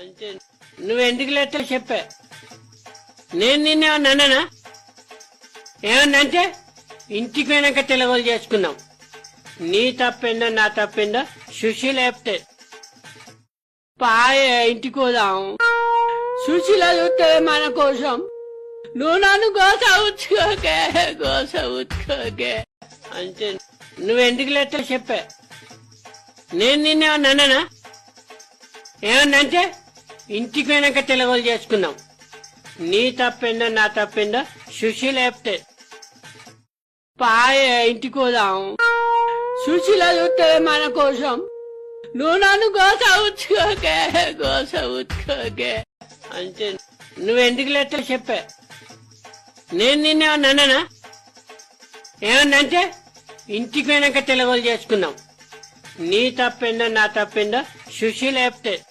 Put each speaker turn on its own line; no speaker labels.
అంతే. నువ్వెందుకు లేటో చెప్పా. నేను నిన్నేమన్నానా? ఏమన్నంటే ఇంటికి పోయినాక తెలగోలు చేసుకున్నాం. నీ తప్పిందో నా తప్పిందో సుశీల చెప్తే పాయే ఇంటికి పోదాం. సుశీల చూస్తే మన కోసం. నువ్వు నన్ను గోస ఉచ్చుకోకే అంతే. నువ్వెందుకు లేటో చెప్పా. నేను నిన్నేమన్నానా? ఏమన్నంటే ఇంటికి పోయినాక తెలగోలు చేసుకున్నాం. నీ తప్పిందో నా తప్పిందో సుశీల చెప్తే పాయే ఇంటికి పోదాం. సుశీల చూస్తే మన కోసం. నువ్వు నన్ను గోస ఉచ్చుకోకే అంతే. నువ్వెందుకు లేటో చెప్పా. నేను నిన్నేమన్నానా? ఏమన్నంటే ఇంటికి పోయినాక తెలగోలు చేసుకున్నాం. నీ తప్పిందో నా తప్పిందో సుశీల చెప్తే